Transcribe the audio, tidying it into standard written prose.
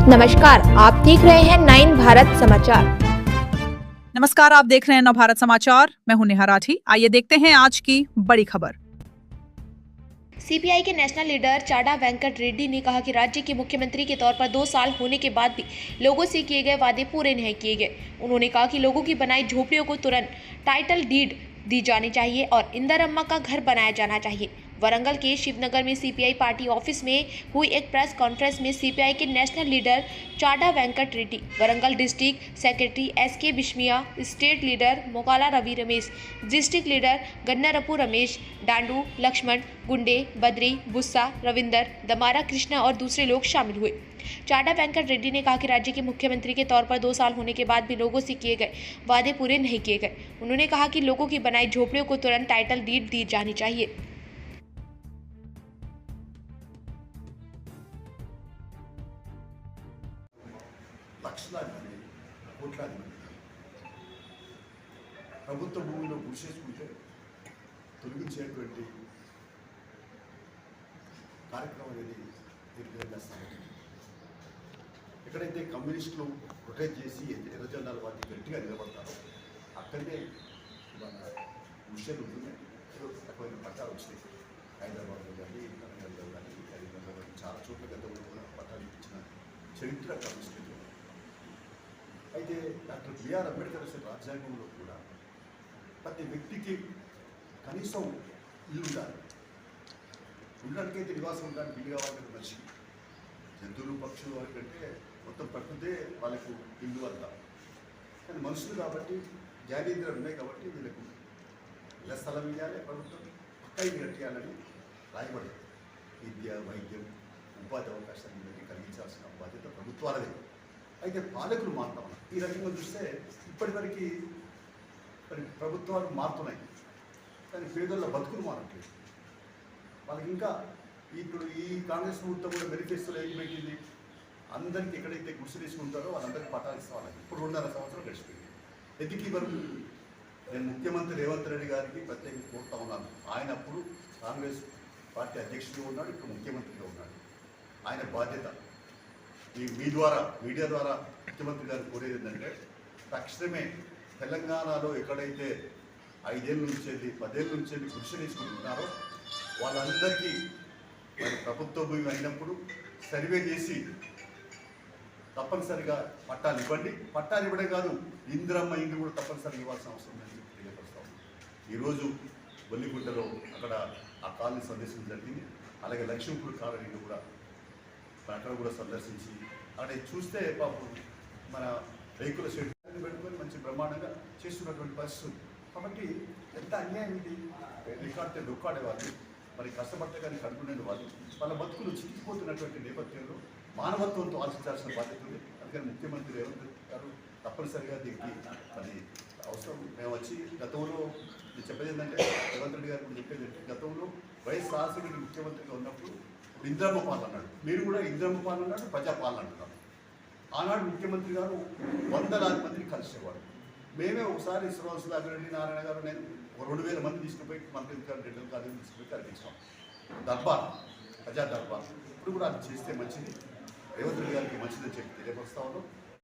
नमस्कार, आप देख रहे हैं 9 भारत समाचार। नमस्कार, आप देख रहे हैं नव भारत समाचार। मैं हूं नेहा राठी। आइए देखते हैं आज की बड़ी खबर। सीपीआई के नेशनल लीडर चाडा वेंकट रेड्डी ने कहा कि राज्य के मुख्यमंत्री के तौर पर 2 साल होने के बाद भी लोगों से किए गए वादे पूरे नहीं किए गए। उन्होंने कहा कि लोगों की बनाई झोपड़ियों को तुरंत टाइटल डीड दी जानी चाहिए और इंदिरा का घर बनाया जाना चाहिए। वरंगल के शिवनगर में सीपीआई पार्टी ऑफिस में हुई एक प्रेस कॉन्फ्रेंस में सीपीआई के national leader Chada Venkat Reddy, Warangal district secretary SK Bishmiya, state leader Mokala Ravi Ramesh, district leader Gannarapu Ramesh, Dandu Laxman, Gunde Badri, बुस्सा Ravinder, दमारा Krishna और दूसरे लोग शामिल हुए। चाडा वेंकट रेड्डी ने कहा कि राज्य के मुख्यमंत्री के तौर पर 2 साल होने के बाद भी लोगों से किए गए वादे पूरे नहीं किए गए। उन्होंने कहा कि लोगों की बनाई झोपड़ियों को तुरंत टाइटल डीड दी जानी चाहिए। లక్షలాది మంది కోట్లాది మంది ప్రభుత్వ భూమిలో గుడిసేసుకుంటే తొలగించేటువంటి కార్యక్రమం అనేది దీర్ఘంగా సాగుతుంది. ఎక్కడైతే కమ్యూనిస్టులు ప్రొటెక్ట్ చేసి ఎర్రజెండాల వాటి గట్టిగా నిలబడతారో అక్కడనే మన విషయాలు ఉంటున్నాయి. రకమైన పట్టాలు వచ్చినాయి. హైదరాబాద్లో కానీ తెలంగాణలో కానీ కరీంనగర్లో కానీ చాలా చోట్ల గతంలో కూడా పట్టాలు ఇచ్చిన చరిత్ర కమ్యూనిస్టులు. అయితే డాక్టర్ బిఆర్ అంబేద్కర్ అసలు రాజ్యాంగంలో కూడా ప్రతి వ్యక్తికి కనీసం ఇల్లు ఉండాలి. ఉండడానికైతే నివాసం ఉండడానికి ఇల్లు కావాలంటే మనిషి, జంతువులు పక్షులు వారికంటే మొత్తం ప్రకృతే వాళ్ళకు ఇల్లు అంతా. కానీ మనుషులు కాబట్టి జ్ఞానేంద్రియాలు ఉన్నాయి కాబట్టి వీళ్ళకు ఇళ్ల స్థలం ఇవ్వాలి, ప్రభుత్వం పక్కా ఇల్లు కట్టియాలని రాయబడింది. విద్య, వైద్యం, ఉపాధి అవకాశాలు కలిగించాల్సిన బాధ్యత ప్రభుత్వాలదే. అయితే పాలకులు మారుతాం. ఈ రకంగా చూస్తే ఇప్పటివరకు మరి ప్రభుత్వాలు మారుతున్నాయి, కానీ పేదల బతుకులు మారట్లేదు. వాళ్ళకి ఇంకా ఇప్పుడు ఈ కాంగ్రెస్ ప్రభుత్వం కూడా మేనిఫెస్టోలో ఏం పెట్టింది, అందరికీ ఎక్కడైతే గుర్తు తీసుకుంటారో వాళ్ళందరికీ పట్టాలు ఇస్తాం. వాళ్ళకి ఇప్పుడు 2.5 సంవత్సరాలు గడిచిపోయింది. ఎందుకు ఇవ్వరు? నేను ముఖ్యమంత్రి రేవంత్ రెడ్డి గారికి ప్రత్యేకంగా కోరుతా ఉన్నాను. ఆయన అప్పుడు కాంగ్రెస్ పార్టీ అధ్యక్షుడిగా ఉన్నాడు, ఇప్పుడు ముఖ్యమంత్రిగా ఉన్నాడు. ఆయన బాధ్యత మీ ద్వారా మీడియా ద్వారా ముఖ్యమంత్రి గారు కోరేది ఏంటంటే తక్షణమే తెలంగాణలో ఎక్కడైతే 5 ఏళ్ళ నుంచి వెళ్ళి 10 ఏళ్ళ నుంచి వెళ్ళి కృషి తీసుకుంటున్నారో వాళ్ళందరికీ మరి ప్రభుత్వ భూమి అయినప్పుడు సర్వే చేసి తప్పనిసరిగా పట్టాలు ఇవ్వండి. పట్టాలు ఇవ్వడం కాదు, ఇందిరమ్మ ఇండ్లు కూడా తప్పనిసరిగా ఇవ్వాల్సిన అవసరం ఉందని తెలియపరుస్తాం. ఈరోజు బొల్లిగుంటలో అక్కడ ఆ కాలనీ సందర్శన జరిగింది. అలాగే లక్ష్మీపూర్ కాలనీలో కూడా అక్కడ కూడా సందర్శించి అక్కడ చూస్తే పాపం మన రైతుల షెడ్ పెట్టుకొని మంచి బ్రహ్మాండంగా చేస్తున్నటువంటి పరిస్థితి. కాబట్టి ఎంత అన్యాయం ఇది. రికార్డితే డొక్కాడేవాళ్ళు, మరి కష్టపడితే కానీ కడుపునే వాళ్ళు వాళ్ళ బతుకులు చిక్కిపోతున్నటువంటి నేపథ్యంలో మానవత్వంతో ఆలోచించాల్సిన బాధ్యత ఉంది. అందుకని ముఖ్యమంత్రి రేవంత్ గారు తప్పనిసరిగా దీనికి అది అవసరం. మేము వచ్చి గతంలో చెప్పేది ఏంటంటే రేవంత్ రెడ్డి గారు చెప్పేది గతంలో వైఎస్ రాజశేఖర రెడ్డి ముఖ్యమంత్రిగా ఉన్నప్పుడు ఇందిరమ్మ పాలన అన్నాడు, మీరు కూడా ఇందిరమ్మ పాలన అన్నాడు, ప్రజాపాలన అంటున్నారు. ఆనాడు ముఖ్యమంత్రి గారు 100,000 మందిని కలిసేవాడు. మేమే ఒకసారి సుధాకర్ నారాయణ గారు నేను 2,000 మంది తీసుకుపోయి మంత్రి రెడ్డి గారిని తీసుకుపోయి కల్పించాం. దర్బార్, ప్రజా దర్బార్ ఇప్పుడు కూడా అది చేస్తే మంచిది, రేవంత్ రెడ్డి గారికి మంచిదని చెప్పి తెలియపరుస్తా ఉన్నాం.